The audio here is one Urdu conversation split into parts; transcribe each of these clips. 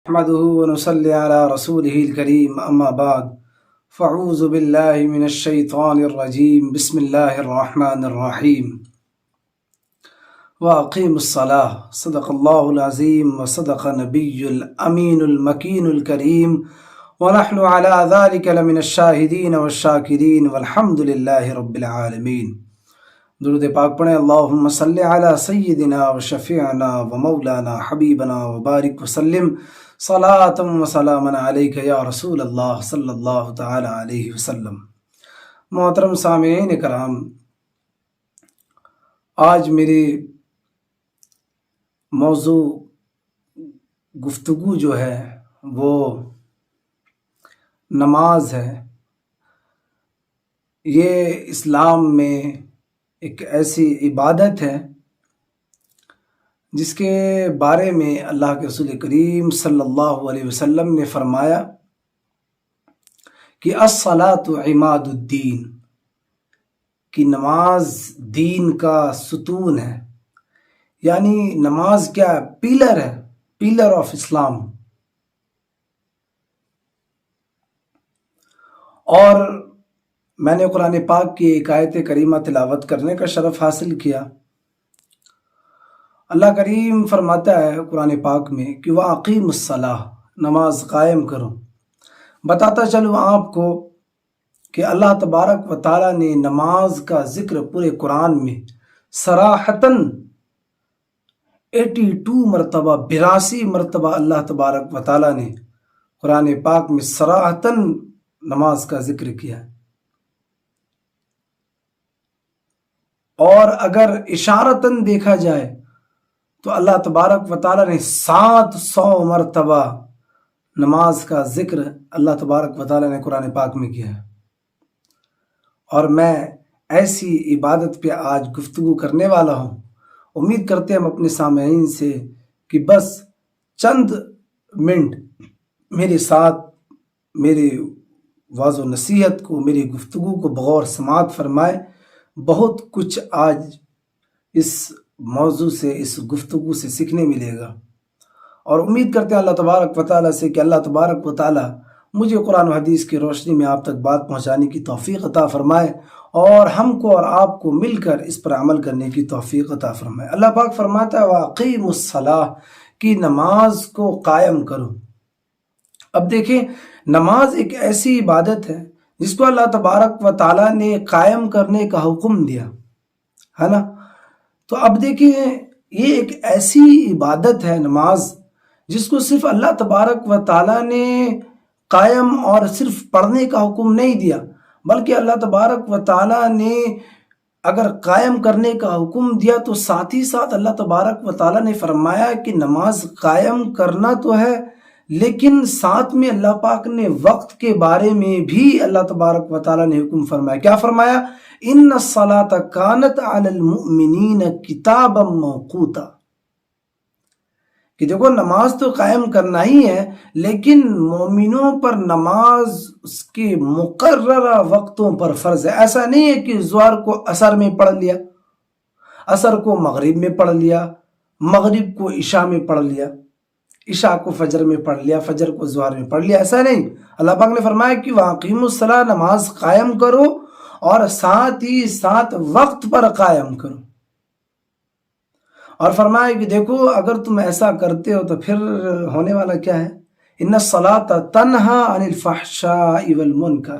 نحمده ونصلي على رسوله الكريم أما بعد فأعوذ بالله من الشيطان الرجيم بسم الله الرحمن الرحيم وأقيموا الصلاة صدق الله العظيم وصدق نبي الأمين المكين الكريم ونحن على ذلك لمن الشاهدين والشاكرين والحمد لله رب العالمين۔ درود پاک پڑھیں، اللہم صلی علی سیدنا و شفیعنا و مولانا حبیبنا و بارک وسلم صلاۃ و سلاما علیک یا رسول اللہ صلی اللہ تعالی علیہ وسلم۔ محترم سامعین کرام، آج میری موضوع گفتگو جو ہے وہ نماز ہے۔ یہ اسلام میں ایک ایسی عبادت ہے جس کے بارے میں اللہ کے رسول کریم صلی اللہ علیہ وسلم نے فرمایا کہ الصلاۃ عماد الدین، کہ نماز دین کا ستون ہے، یعنی نماز کیا ہے؟ پیلر ہے، پیلر آف اسلام۔ اور میں نے قرآن پاک کی ایک آیت کریمہ تلاوت کرنے کا شرف حاصل کیا۔ اللہ کریم فرماتا ہے قرآن پاک میں کہ وَأَقِيمُوا الصَّلَاةَ، نماز قائم کرو۔ بتاتا چلوں آپ کو کہ اللہ تبارک و تعالیٰ نے نماز کا ذکر پورے قرآن میں صراحتاً 82 مرتبہ، 82 مرتبہ اللہ تبارک و تعالیٰ نے قرآن پاک میں صراحتاً نماز کا ذکر کیا ہے۔ اور اگر اشارتاً دیکھا جائے تو اللہ تبارک و تعالیٰ نے 700 مرتبہ نماز کا ذکر اللہ تبارک و تعالیٰ نے قرآن پاک میں کیا ہے۔ اور میں ایسی عبادت پہ آج گفتگو کرنے والا ہوں۔ امید کرتے ہیں ہم اپنے سامعین سے کہ بس چند منٹ میرے ساتھ میری واعظ و نصیحت کو، میری گفتگو کو بغور سماعت فرمائے۔ بہت کچھ آج اس موضوع سے، اس گفتگو سے سیکھنے ملے گا، اور امید کرتے ہیں اللہ تبارک و تعالیٰ سے کہ اللہ تبارک و تعالیٰ مجھے قرآن و حدیث کی روشنی میں آپ تک بات پہنچانے کی توفیق عطا فرمائے، اور ہم کو اور آپ کو مل کر اس پر عمل کرنے کی توفیق عطا فرمائے۔ اللہ پاک فرماتا ہے وَأَقِيمُوا الصَّلَاةَ، کہ نماز کو قائم کرو۔ اب دیکھیں، نماز ایک ایسی عبادت ہے جس کو اللہ تبارک و تعالیٰ نے قائم کرنے کا حکم دیا ہے نا۔ تو اب دیکھیں، یہ ایک ایسی عبادت ہے نماز جس کو صرف اللہ تبارک و تعالیٰ نے قائم اور صرف پڑھنے کا حکم نہیں دیا، بلکہ اللہ تبارک و تعالیٰ نے اگر قائم کرنے کا حکم دیا تو ساتھ ہی ساتھ اللہ تبارک و تعالیٰ نے فرمایا کہ نماز قائم کرنا تو ہے، لیکن ساتھ میں اللہ پاک نے وقت کے بارے میں بھی اللہ تبارک و تعالیٰ نے حکم فرمایا۔ کیا فرمایا؟ ان الصلاۃ کانت علی المؤمنین کتابا موقوتا، کہ دیکھو نماز تو قائم کرنا ہی ہے، لیکن مومنوں پر نماز اس کے مقررہ وقتوں پر فرض ہے۔ ایسا نہیں ہے کہ ظہر کو عصر میں پڑھ لیا، عصر کو مغرب میں پڑھ لیا، مغرب کو عشاء میں پڑھ لیا، عشاء کو فجر میں پڑھ لیا، فجر کو ظہر میں پڑھ لیا، ایسا نہیں۔ اللہ پاک نے فرمایا کہ وَأَقِيمُوا الصَّلَاةَ، نماز قائم کرو اور ساتھ ہی ساتھ وقت پر قائم کرو۔ اور فرمایا کہ دیکھو اگر تم ایسا کرتے ہو تو پھر ہونے والا کیا ہے؟ ان الصلاۃ تنہی عن الفحشاء والمنکر،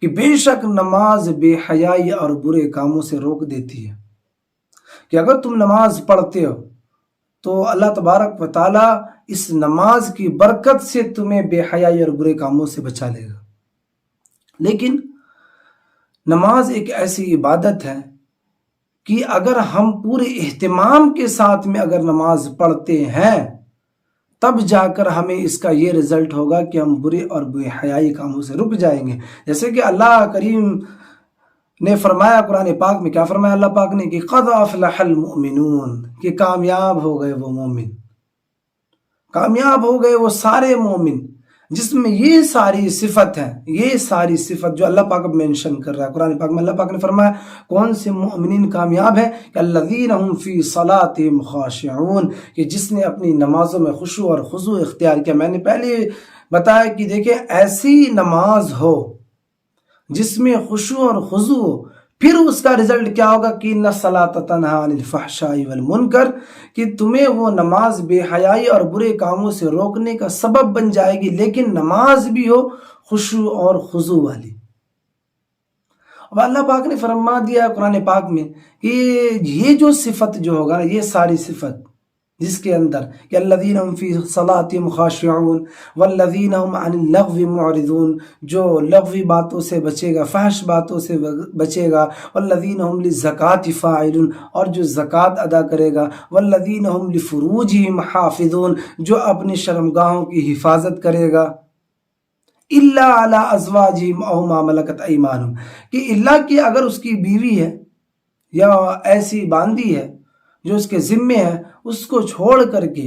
کہ بے شک نماز بے حیائی اور برے کاموں سے روک دیتی ہے۔ کہ اگر تم نماز پڑھتے ہو تو اللہ تبارک و تعالیٰ اس نماز کی برکت سے تمہیں بے حیائی اور برے کاموں سے بچا لے گا۔ لیکن نماز ایک ایسی عبادت ہے کہ اگر ہم پورے اہتمام کے ساتھ میں اگر نماز پڑھتے ہیں تب جا کر ہمیں اس کا یہ رزلٹ ہوگا کہ ہم برے اور بے حیائی کاموں سے رک جائیں گے۔ جیسے کہ اللہ کریم نے فرمایا قرآن پاک میں، کیا فرمایا اللہ پاک نے کہ قد افلح المؤمنون، کہ کامیاب ہو گئے وہ مومن، کامیاب ہو گئے وہ سارے مومن۔ جس میں یہ ساری صفت ہیں، یہ ساری صفت جو اللہ پاک اب مینشن کر رہا ہے قرآن پاک میں۔ اللہ پاک نے فرمایا کون سے مومنین کامیاب ہیں کہ الذین هم فی صلاتهم خاشعون، کہ جس نے اپنی نمازوں میں خشوع اور خضوع اختیار کیا۔ میں نے پہلے بتایا کہ دیکھیں ایسی نماز ہو جس میں خشوع اور خضوع ہو، پھر اس کا رزلٹ کیا ہوگا کہ ان الصلاۃ تنہی عن الفحشاء والمنکر، کہ تمہیں وہ نماز بے حیائی اور برے کاموں سے روکنے کا سبب بن جائے گی، لیکن نماز بھی ہو خشوع اور خضوع والی۔ اب اللہ پاک نے فرما دیا قرآن پاک میں کہ یہ جو صفت جو ہوگا نا، یہ ساری صفت جس کے اندر کہ الذین هم فی صلاتهم خاشعون والذین هم عن اللغو معرضون، جو لغوی باتوں سے بچے گا، فحش باتوں سے بچے گا، والذین هم للزکاة فاعلون، اور جو زکوٰۃ ادا کرے گا، والذین هم لفروجهم حافظون، جو اپنی شرمگاہوں کی حفاظت کرے گا، الا علی ازواجہم او ما ملکت ایمانہم، کہ اللہ کی اگر اس کی بیوی ہے یا ایسی باندی ہے جو اس کے ذمے ہے، اس کو چھوڑ کر کے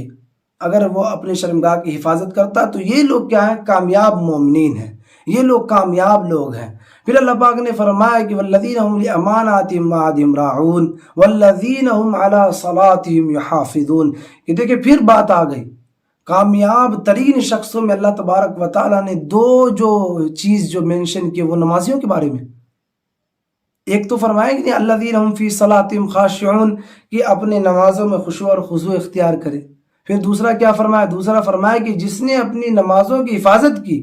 اگر وہ اپنے شرمگاہ کی حفاظت کرتا، تو یہ لوگ کیا ہیں؟ کامیاب مومنین ہیں، یہ لوگ کامیاب لوگ ہیں۔ پھر اللہ پاک نے فرمایا کہ والذین هم لاماناتهم وعہدہم راعون والذین هم علی صلاتہم یحافظون، کہ دیکھیں پھر بات آ گئی، کامیاب ترین شخصوں میں اللہ تبارک و تعالیٰ نے دو جو چیز جو مینشن کی وہ نمازیوں کے بارے میں۔ ایک تو فرمایا کہ الذین هم فی صلاتہم خاشعون، کہ اپنے نمازوں میں خشوع اور خضوع اختیار کرے۔ پھر دوسرا کیا فرمایا؟ دوسرا فرمایا کہ جس نے اپنی نمازوں کی حفاظت کی۔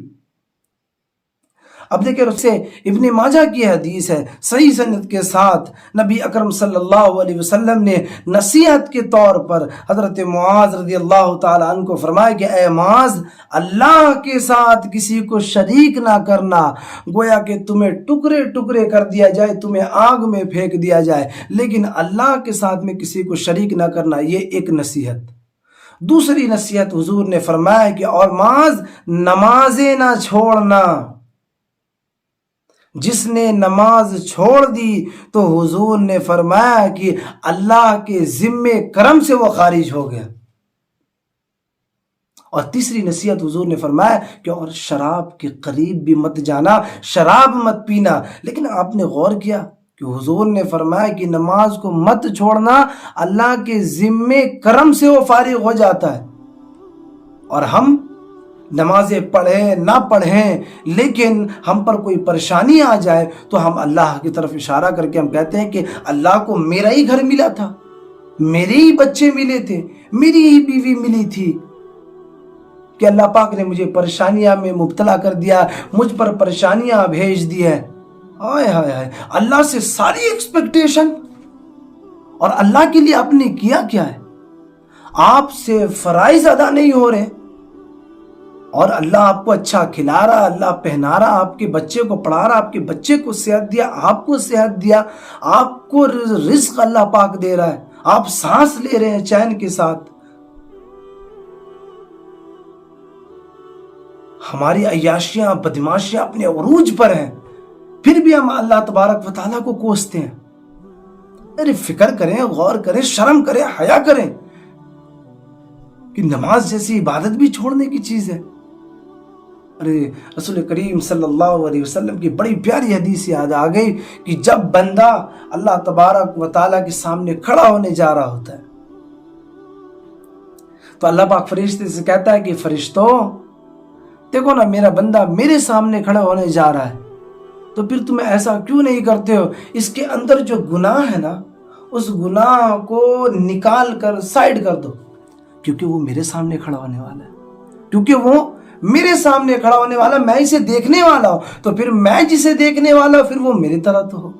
اب دیکھیں اس سے ابن ماجہ کی حدیث ہے صحیح سند کے ساتھ، نبی اکرم صلی اللہ علیہ وسلم نے نصیحت کے طور پر حضرت معاذ رضی اللہ تعالیٰ عنہ کو فرمایا کہ اے معاذ، اللہ کے ساتھ کسی کو شریک نہ کرنا، گویا کہ تمہیں ٹکڑے ٹکڑے کر دیا جائے، تمہیں آگ میں پھینک دیا جائے، لیکن اللہ کے ساتھ میں کسی کو شریک نہ کرنا، یہ ایک نصیحت۔ دوسری نصیحت حضور نے فرمایا کہ اور معاذ، نمازیں نہ چھوڑنا، جس نے نماز چھوڑ دی تو حضور نے فرمایا کہ اللہ کے ذمے کرم سے وہ خارج ہو گیا۔ اور تیسری نصیحت حضور نے فرمایا کہ اور شراب کے قریب بھی مت جانا، شراب مت پینا۔ لیکن آپ نے غور کیا کہ حضور نے فرمایا کہ نماز کو مت چھوڑنا، اللہ کے ذمے کرم سے وہ فارغ ہو جاتا ہے۔ اور ہم نمازیں پڑھیں نہ پڑھیں، لیکن ہم پر کوئی پریشانی آ جائے تو ہم اللہ کی طرف اشارہ کر کے ہم کہتے ہیں کہ اللہ کو میرا ہی گھر ملا تھا، میرے ہی بچے ملے تھے، میری ہی بیوی ملی تھی، کہ اللہ پاک نے مجھے پریشانیاں میں مبتلا کر دیا، مجھ پر پریشانیاں بھیج دی ہیں۔ ہائے ہائے ہائے، اللہ سے ساری ایکسپیکٹیشن، اور اللہ کے لیے آپ نے کیا کیا ہے؟ آپ سے فرائض ادا نہیں ہو رہے، اور اللہ آپ کو اچھا کھلا رہا، اللہ پہنا رہا، آپ کے بچے کو پڑھا رہا، آپ کے بچے کو صحت دیا، آپ کو صحت دیا، آپ کو رزق اللہ پاک دے رہا ہے، آپ سانس لے رہے ہیں چین کے ساتھ۔ ہماری عیاشیاں بدماشیاں اپنے عروج پر ہیں، پھر بھی ہم اللہ تبارک و تعالیٰ کو کوستے ہیں۔ ارے فکر کریں، غور کریں، شرم کریں، حیا کریں کہ نماز جیسی عبادت بھی چھوڑنے کی چیز ہے۔ ارے رسول کریم صلی اللہ علیہ وسلم کی بڑی پیاری حدیث یاد آ گئی کہ جب بندہ اللہ تبارک و تعالیٰ کے سامنے کھڑا ہونے جا رہا ہوتا ہے تو اللہ پاک فرشتے سے کہتا ہے کہ فرشتوں دیکھو نا، میرا بندہ میرے سامنے کھڑا ہونے جا رہا ہے، تو پھر تم ایسا کیوں نہیں کرتے ہو؟ اس کے اندر جو گناہ ہے نا، اس گناہ کو نکال کر سائڈ کر دو، کیونکہ وہ میرے سامنے کھڑا ہونے والا ہے، کیونکہ وہ میرے سامنے کھڑا ہونے والا، میں اسے دیکھنے والا ہوں، تو پھر میں جسے دیکھنے والا ہوں پھر وہ میری طرح تو ہو۔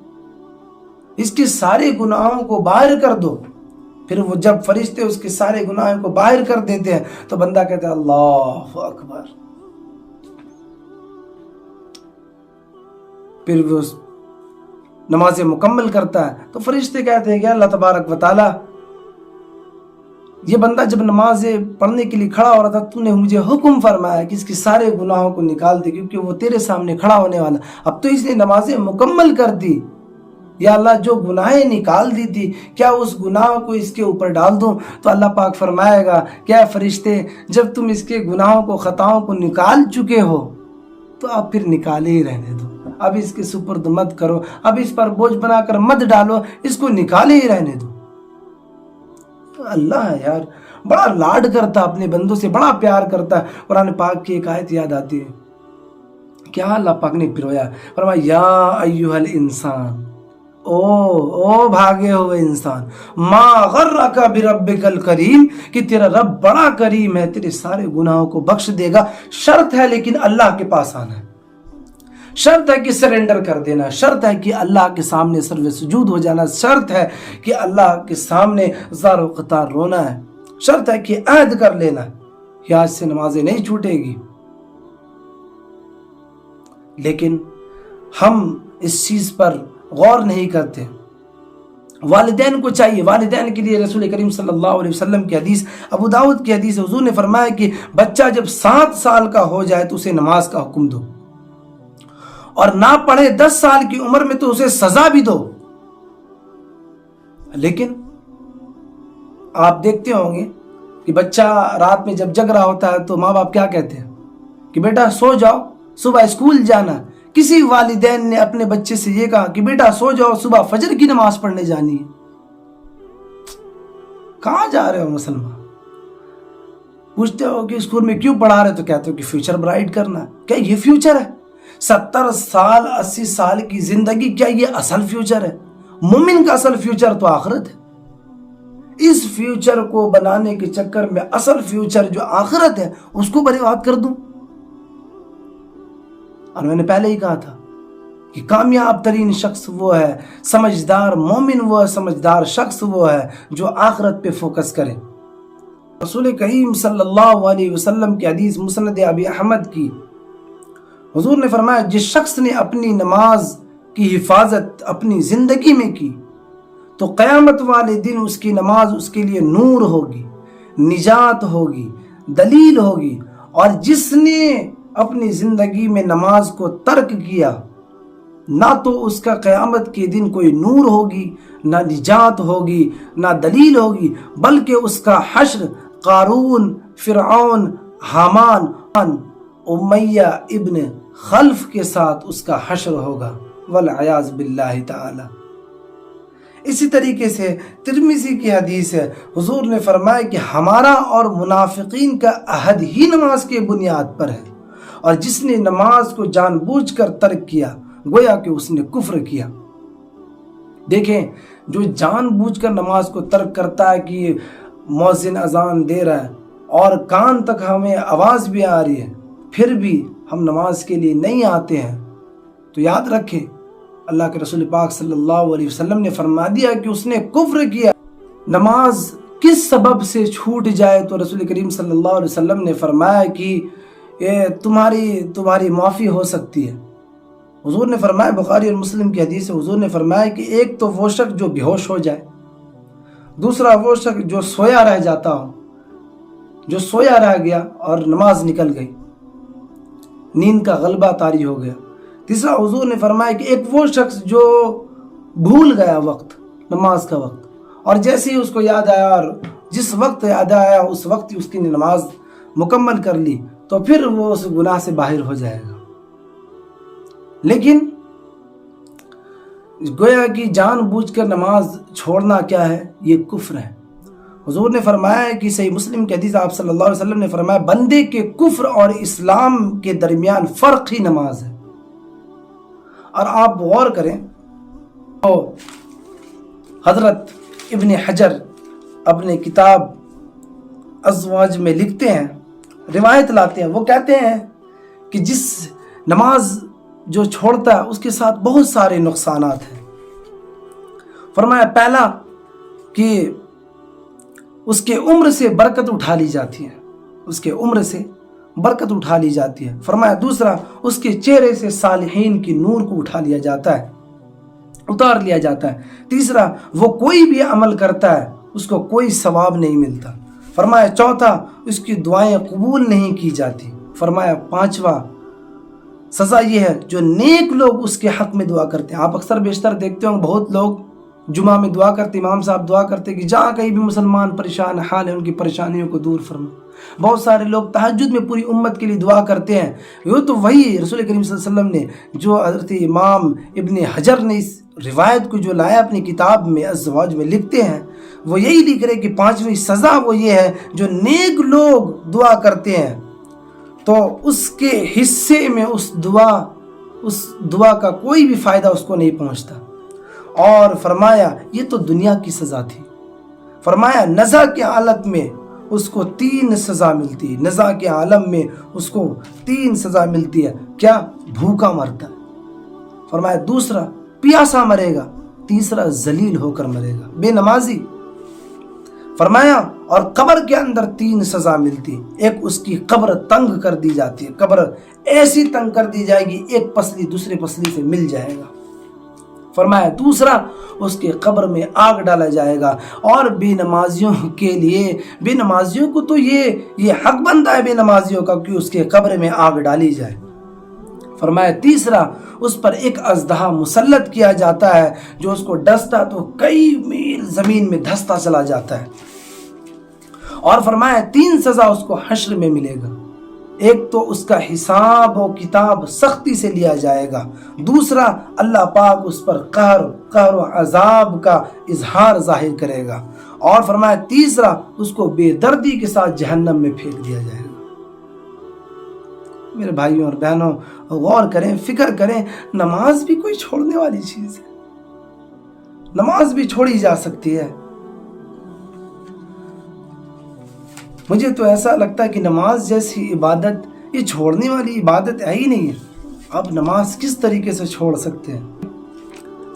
اس کے سارے گناہوں کو باہر کر دو۔ پھر وہ جب فرشتے اس کے سارے گناہوں کو باہر کر دیتے ہیں تو بندہ کہتا ہے اللہ اکبر، پھر وہ نمازیں مکمل کرتا ہے تو فرشتے کہتے ہیں کہ اللہ تبارک و تعالی، یہ بندہ جب نمازیں پڑھنے کے لیے کھڑا ہو رہا تھا تو نے مجھے حکم فرمایا کہ اس کے سارے گناہوں کو نکال دے، کیونکہ وہ تیرے سامنے کھڑا ہونے والا، اب تو اس نے نمازیں مکمل کر دی، یا اللہ جو گناہیں نکال دی تھی کیا اس گناہ کو اس کے اوپر ڈال دوں؟ تو اللہ پاک فرمائے گا کیا فرشتے جب تم اس کے گناہوں کو خطاؤں کو نکال چکے ہو تو اب پھر نکالے ہی رہنے دو، اب اس کے سپرد مت کرو، اب اس پر بوجھ بنا کر مت ڈالو، اس کو نکالے ہی رہنے دو۔ تو اللہ ہے یار، بڑا لاڈ کرتا اپنے بندوں سے، بڑا پیار کرتا ہے۔ قرآن پاک کی ایک آیت یاد آتی ہے، کیا اللہ پاک نے پرویا، فرمایا یا ایھا الانسان، او بھاگے ہوئے انسان، ما غرک بربک الکریم، کہ تیرا رب بڑا کریم ہے، تیرے سارے گناہوں کو بخش دے گا۔ شرط ہے لیکن اللہ کے پاس آنا ہے، شرط ہے کہ سرنڈر کر دینا، شرط ہے کہ اللہ کے سامنے سرو سجود ہو جانا، شرط ہے کہ اللہ کے سامنے زار و قطار رونا ہے، شرط ہے کہ عہد کر لینا کہ آج سے نمازیں نہیں چھوٹے گی۔ لیکن ہم اس چیز پر غور نہیں کرتے۔ والدین کو چاہیے، والدین کے لیے رسول کریم صلی اللہ علیہ وسلم کی حدیث، ابو داؤد کی حدیث، حضور نے فرمایا کہ بچہ جب 7 سال کا ہو جائے تو اسے نماز کا حکم دو، اور نہ پڑھے 10 سال کی عمر میں تو اسے سزا بھی دو۔ لیکن آپ دیکھتے ہوں گے کہ بچہ رات میں جب جگ رہا ہوتا ہے تو ماں باپ کیا کہتے ہیں کہ بیٹا سو جاؤ، صبح اسکول جانا۔ کسی والدین نے اپنے بچے سے یہ کہا کہ بیٹا سو جاؤ، صبح فجر کی نماز پڑھنے جانی ہے؟ کہاں جا رہے ہو مسلمان؟ پوچھتے ہو کہ اسکول میں کیوں پڑھا رہے، تو کہتے ہو کہ فیوچر برائٹ کرنا۔ کیا یہ فیوچر ہے؟ 70 سال 80 سال کی زندگی کیا یہ اصل فیوچر ہے؟ مومن کا اصل فیوچر تو آخرت ہے۔ اس فیوچر کو بنانے کے چکر میں اصل فیوچر جو آخرت ہے اس کو برباد کر دوں؟ اور میں نے پہلے ہی کہا تھا کہ کامیاب ترین شخص وہ ہے، سمجھدار مومن وہ ہے، سمجھدار شخص وہ ہے جو آخرت پہ فوکس کرے۔ رسول کریم صلی اللہ علیہ وسلم کی حدیث مسند ابی احمد کی، حضور نے فرمایا جس شخص نے اپنی نماز کی حفاظت اپنی زندگی میں کی تو قیامت والے دن اس کی نماز اس کے لیے نور ہوگی، نجات ہوگی، دلیل ہوگی، اور جس نے اپنی زندگی میں نماز کو ترک کیا نہ تو اس کا قیامت کے دن کوئی نور ہوگی، نہ نجات ہوگی، نہ دلیل ہوگی، بلکہ اس کا حشر قارون، فرعون، حامان، امیہ ابن خلف کے ساتھ اس کا حشر ہوگا، والعیاذ باللہ تعالی۔ اسی طریقے سے ترمذی کی حدیث ہے، حضور نے فرمایا کہ ہمارا اور منافقین کا عہد ہی نماز کے بنیاد پر ہے، اور جس نے نماز کو جان بوجھ کر ترک کیا گویا کہ اس نے کفر کیا۔ دیکھیں جو جان بوجھ کر نماز کو ترک کرتا ہے کہ مؤذن اذان دے رہا ہے اور کان تک ہمیں آواز بھی آ رہی ہے پھر بھی ہم نماز کے لیے نہیں آتے ہیں، تو یاد رکھیں اللہ کے رسول پاک صلی اللہ علیہ وسلم نے فرما دیا کہ اس نے کفر کیا۔ نماز کس سبب سے چھوٹ جائے تو رسول کریم صلی اللہ علیہ وسلم نے فرمایا کہ تمہاری معافی ہو سکتی ہے۔ حضور نے فرمایا، بخاری اور مسلم کی حدیث ہے، حضور نے فرمایا کہ ایک تو وہ شخص جو بے ہوش ہو جائے، دوسرا وہ شخص جو سویا رہ جاتا ہو، جو سویا رہ گیا اور نماز نکل گئی، نیند کا غلبہ طاری ہو گیا، تیسرا حضور نے فرمایا کہ ایک وہ شخص جو بھول گیا وقت، نماز کا وقت، اور جیسے ہی اس کو یاد آیا اور جس وقت یاد آیا اس وقت ہی اس کی نماز مکمل کر لی تو پھر وہ اس گناہ سے باہر ہو جائے گا۔ لیکن گویا کہ جان بوجھ کر نماز چھوڑنا کیا ہے؟ یہ کفر ہے۔ حضور نے فرمایا ہے کہ صحیح مسلم کی حدیث آپ صلی اللہ علیہ وسلم نے فرمایا بندے کے کفر اور اسلام کے درمیان فرق ہی نماز ہے۔ اور آپ غور کریں تو حضرت ابن حجر اپنے کتاب ازواج میں لکھتے ہیں، روایت لاتے ہیں، وہ کہتے ہیں کہ جس نماز جو چھوڑتا ہے اس کے ساتھ بہت سارے نقصانات ہیں۔ فرمایا پہلا کہ اس کے عمر سے برکت اٹھا لی جاتی ہے، اس کے عمر سے برکت اٹھا لی جاتی ہے۔ فرمایا دوسرا اس کے چہرے سے صالحین کی نور کو اٹھا لیا جاتا ہے، اتار لیا جاتا ہے۔ تیسرا وہ کوئی بھی عمل کرتا ہے اس کو کوئی ثواب نہیں ملتا۔ فرمایا چوتھا اس کی دعائیں قبول نہیں کی جاتی۔ فرمایا پانچواں سزا یہ ہے جو نیک لوگ اس کے حق میں دعا کرتے ہیں. آپ اکثر بیشتر دیکھتے ہوں بہت لوگ جمعہ میں دعا کرتے، امام صاحب دعا کرتے کہ جہاں کہیں بھی مسلمان پریشان حال ہے ان کی پریشانیوں کو دور فرما. بہت سارے لوگ تہجد میں پوری امت کے لیے دعا کرتے ہیں. یہ تو وہی رسول کریم صلی اللہ علیہ وسلم نے جو حضرت امام ابن حجر نے اس روایت کو جو لایا اپنی کتاب میں الزواج میں لکھتے ہیں، وہ یہی لکھ رہے کہ 5ویں سزا وہ یہ ہے جو نیک لوگ دعا کرتے ہیں تو اس کے حصے میں اس دعا کا کوئی بھی فائدہ اس کو نہیں پہنچتا. اور فرمایا یہ تو دنیا کی سزا تھی. فرمایا نزع کی حالت میں اس کو 3 سزا ملتی ہے. نزع کے عالم میں اس کو 3 سزا ملتی ہے. کیا؟ بھوکا مرتا. فرمایا دوسرا پیاسا مرے گا، تیسرا ذلیل ہو کر مرے گا، بے نمازی. فرمایا اور قبر کے اندر 3 سزا ملتی. ایک اس کی قبر تنگ کر دی جاتی ہے، قبر ایسی تنگ کر دی جائے گی ایک پسلی دوسرے پسلی سے مل جائے گا. فرمایا دوسرا اس کے قبر میں آگ ڈالا جائے گا. اور بے نمازیوں کے لیے، بے نمازیوں کو تو یہ حق بنتا ہے بے نمازیوں کا کہ اس کے قبر میں آگ ڈالی جائے. فرمایا تیسرا اس پر ایک اژدہا مسلط کیا جاتا ہے جو اس کو ڈستا تو کئی میل زمین میں دھستا چلا جاتا ہے. اور فرمایا 3 سزا اس کو حشر میں ملے گا. ایک تو اس کا حساب و کتاب سختی سے لیا جائے گا. دوسرا اللہ پاک اس پر قہر و عذاب کا اظہار ظاہر کرے گا. اور فرمایا تیسرا اس کو بے دردی کے ساتھ جہنم میں پھینک دیا جائے گا. میرے بھائیوں اور بہنوں غور کریں، فکر کریں، نماز بھی کوئی چھوڑنے والی چیز ہے. نماز بھی چھوڑی جا سکتی ہے. مجھے تو ایسا لگتا ہے کہ نماز جیسی عبادت یہ چھوڑنے والی عبادت ہے ہی نہیں ہے. آپ نماز کس طریقے سے چھوڑ سکتے ہیں؟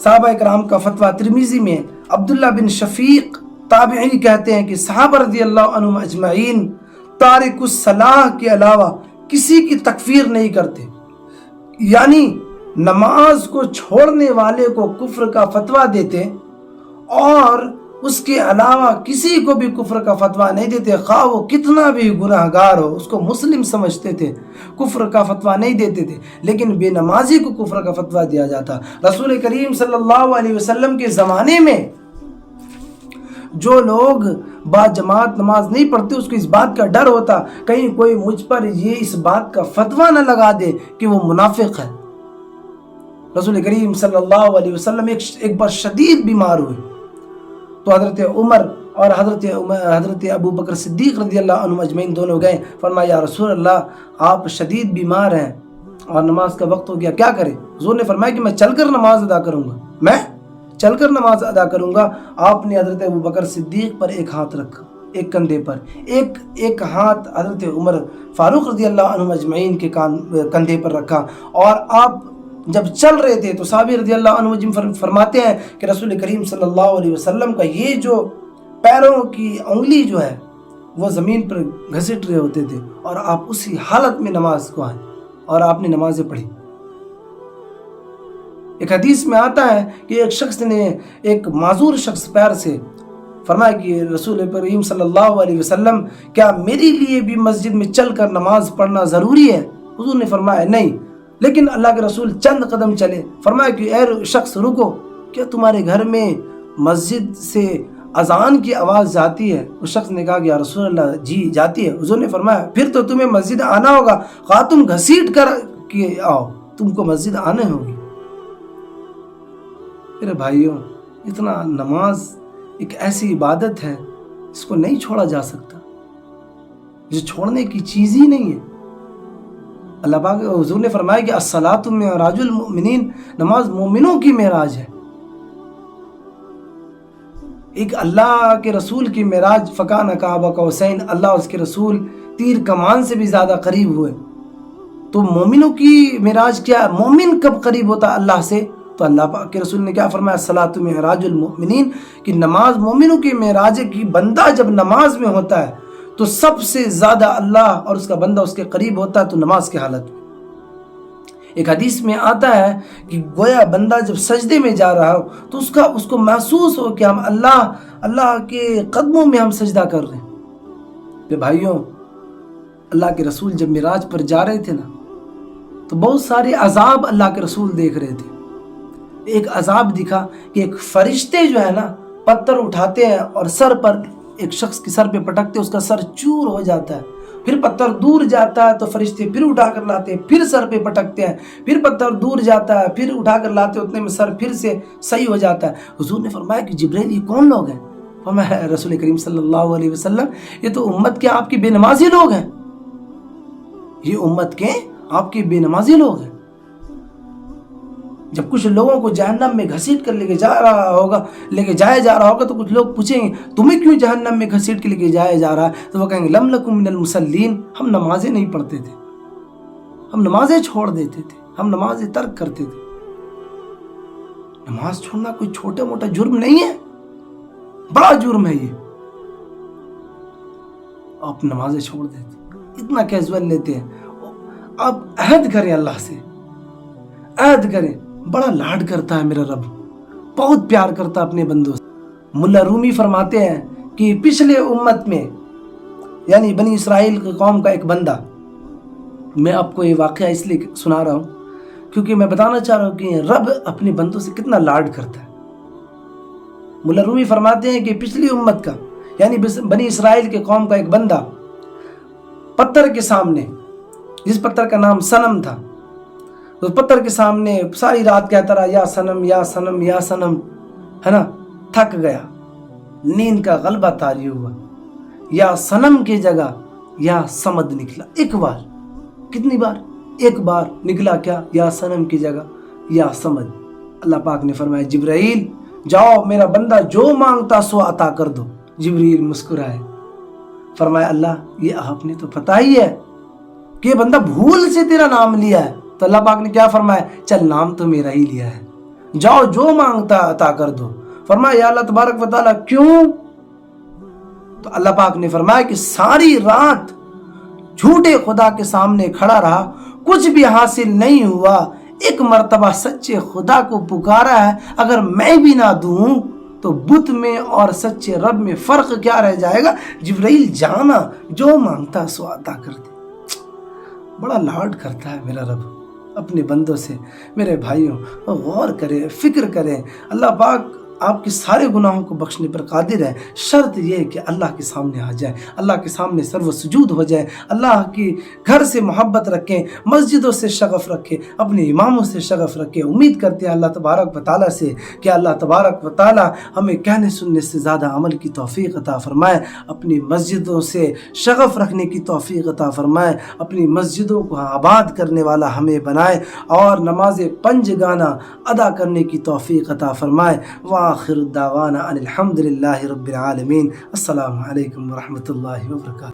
صحابہ کرام کا فتویٰ ترمذی میں عبداللہ بن شفیق تابعی کہتے ہیں کہ صحابہ رضی اللہ عنہم اجمعین تارک الصلاۃ کے علاوہ کسی کی تکفیر نہیں کرتے. یعنی نماز کو چھوڑنے والے کو کفر کا فتویٰ دیتے اور اس کے علاوہ کسی کو بھی کفر کا فتویٰ نہیں دیتے، خواہ وہ کتنا بھی گناہ گار ہو. اس کو مسلم سمجھتے تھے، کفر کا فتویٰ نہیں دیتے تھے. لیکن بے نمازی کو کفر کا فتویٰ دیا جاتا. رسول کریم صلی اللہ علیہ وسلم کے زمانے میں جو لوگ با جماعت نماز نہیں پڑھتے اس کو اس بات کا ڈر ہوتا کہیں کوئی مجھ پر یہ اس بات کا فتویٰ نہ لگا دے کہ وہ منافق ہے. رسول کریم صلی اللہ علیہ وسلم ایک بار شدید بیمار ہوئے تو حضرت عمر اور حضرت ابو بکر صدیق رضی اللہ عنہ اجمعین دونوں گئے. فرمایا یا رسول اللہ آپ شدید بیمار ہیں اور نماز کا وقت ہو گیا، کیا کریں؟ حضور نے فرمایا کہ میں چل کر نماز ادا کروں گا، میں چل کر نماز ادا کروں گا. آپ نے حضرت ابو بکر صدیق پر ایک ہاتھ رکھا، ایک کندھے پر، ایک ہاتھ حضرت عمر فاروق رضی اللہ عنہ اجمعین کے کندھے پر رکھا. اور آپ جب چل رہے تھے تو صحابی رضی اللہ عنہ فرماتے ہیں کہ رسول کریم صلی اللہ علیہ وسلم کا یہ جو پیروں کی انگلی جو ہے وہ زمین پر گھسٹ رہے ہوتے تھے اور آپ اسی حالت میں نماز کو آئے اور آپ نے نمازیں پڑھی. ایک حدیث میں آتا ہے کہ ایک شخص نے، ایک معذور شخص پیر سے فرمایا کہ رسول کریم صلی اللہ علیہ وسلم کیا میرے لیے بھی مسجد میں چل کر نماز پڑھنا ضروری ہے؟ حضور نے فرمایا نہیں. لیکن اللہ کے رسول چند قدم چلے، فرمایا کہ اے شخص رکو، کیا تمہارے گھر میں مسجد سے اذان کی آواز جاتی ہے؟ اس شخص نے کہا کہ یا رسول اللہ جی جاتی ہے. حضور نے فرمایا پھر تو تمہیں مسجد آنا ہوگا، خواہ تم گھسیٹ کر کے آؤ، تم کو مسجد آنے ہوگی. میرے بھائیوں، اتنا نماز ایک ایسی عبادت ہے اس کو نہیں چھوڑا جا سکتا، جو چھوڑنے کی چیز ہی نہیں ہے. اللہ پاک حضور نے فرمایا کہ الصلاۃ معراج المؤمنین، نماز مومنوں کی معراج ہے. ایک اللہ کے رسول کی معراج فکان قاب قوسین، اللہ اور اس کے رسول تیر کمان سے بھی زیادہ قریب ہوئے. تو مومنوں کی معراج کیا؟ مومن کب قریب ہوتا اللہ سے؟ تو اللہ پاک کے رسول نے کیا فرمایا؟ الصلاۃ معراج المؤمنین، کہ نماز مومنوں کی معراج ہے. کہ بندہ جب نماز میں ہوتا ہے تو سب سے زیادہ اللہ اور اس کا بندہ اس کے قریب ہوتا ہے، تو نماز کی حالت میں. ایک حدیث میں آتا ہے کہ گویا بندہ جب سجدے میں جا رہا ہو تو اس کو محسوس ہو کہ ہم اللہ کے قدموں میں ہم سجدہ کر رہے ہیں. بھائیوں، اللہ کے رسول جب معراج پر جا رہے تھے نا تو تو بہت سارے عذاب اللہ کے رسول دیکھ رہے تھے. ایک عذاب دکھا کہ ایک فرشتے جو ہے نا پتھر اٹھاتے ہیں اور سر پر ایک شخص کے سر پہ پٹکتے، اس کا سر چور ہو جاتا ہے، پھر پتھر دور جاتا ہے تو فرشتے پھر اٹھا کر لاتے ہیں، پھر سر پہ پٹکتے ہیں، پھر پتھر دور جاتا ہے، پھر اٹھا کر لاتے، اتنے میں سر پھر سے صحیح ہو جاتا ہے. حضور نے فرمایا کہ جبرائیل یہ کون لوگ ہیں؟ فرمایا رسول کریم صلی اللہ علیہ وسلم یہ تو امت کے آپ کی بے نمازی لوگ ہیں، یہ امت کے آپ کی بے نمازی لوگ ہیں. جب کچھ لوگوں کو جہنم میں گھسیٹ کر لے کے جایا جا رہا ہوگا تو کچھ لوگ پوچھیں گے تمہیں کیوں جہنم میں گھسیٹ کے لے کے جایا جا رہا ہے؟ تو وہ کہیں گے لم لکم من المصلین، ہم نمازیں نہیں پڑھتے تھے، ہم نمازیں چھوڑ دیتے تھے، ہم نمازیں ترک کرتے تھے. نماز چھوڑنا کوئی چھوٹا موٹا جرم نہیں ہے، بڑا جرم ہے. یہ آپ نمازیں چھوڑ دیتے، اتنا کیجول لیتے ہیں. آپ عہد کریں اللہ سے، عہد کریں. بڑا لاڈ کرتا ہے میرا رب، بہت پیار کرتا ہے اپنے بندوں سے. ملا رومی فرماتے ہیں کہ پچھلے امت میں یعنی بنی اسرائیل کی قوم کا ایک بندہ، میں آپ کو یہ واقعہ اس لیے سنا رہا ہوں کیونکہ میں بتانا چاہ رہا ہوں کہ رب اپنے بندوں سے کتنا لاڈ کرتا ہے. ملا رومی فرماتے ہیں کہ پچھلی امت کا یعنی بنی اسرائیل کے قوم کا ایک بندہ پتھر کے سامنے، جس پتھر کا نام صنم تھا، تو پتھر کے سامنے ساری رات کہتا رہا یا صنم یا صنم یا صنم، ہے نا. تھک گیا، نیند کا غلبہ طاری ہوا، یا صنم کی جگہ یا صمد نکلا. ایک بار، کتنی بار؟ ایک بار نکلا کیا؟ یا صنم کی جگہ یا صمد. اللہ پاک نے فرمایا جبرائیل جاؤ، میرا بندہ جو مانگتا سو عطا کر دو. جبرائیل مسکرائے، فرمایا اللہ یہ آپ نے تو پتہ ہی ہے کہ یہ بندہ بھول سے تیرا نام لیا ہے. تو اللہ پاک نے کیا فرمایا؟ چل نام تو میرا ہی لیا ہے، جاؤ جو مانگتا عطا کر دو. فرمایا یا اللہ تبارک و تعالیٰ کیوں؟ تو اللہ پاک نے فرمایا کہ ساری رات جھوٹے خدا کے سامنے کھڑا رہا، کچھ بھی حاصل نہیں ہوا. ایک مرتبہ سچے خدا کو پکارا ہے، اگر میں بھی نہ دوں تو بت میں اور سچے رب میں فرق کیا رہ جائے گا؟ جبرائیل جانا، جو مانگتا سو عطا کر دے. بڑا لاڈ کرتا ہے میرا رب اپنے بندوں سے. میرے بھائیوں غور کریں، فکر کریں. اللہ پاک آپ کے سارے گناہوں کو بخشنے پر قادر ہے. شرط یہ ہے کہ اللہ کے سامنے آ جائے، اللہ کے سامنے سر و سجود ہو جائے، اللہ کی گھر سے محبت رکھیں، مسجدوں سے شغف رکھیں، اپنے اماموں سے شغف رکھیں. امید کرتے ہیں اللہ تبارک و تعالیٰ سے کہ اللہ تبارک و تعالیٰ ہمیں کہنے سننے سے زیادہ عمل کی توفیق عطا فرمائے، اپنی مسجدوں سے شغف رکھنے کی توفیق عطا فرمائے، اپنی مسجدوں کو آباد کرنے والا ہمیں بنائے، اور نماز 5 گانا ادا کرنے کی توفیق عطا فرمائے. وآخر دعوانا ان الحمد للہ رب العالمین. السلام علیکم ورحمۃ اللہ وبرکاتہ.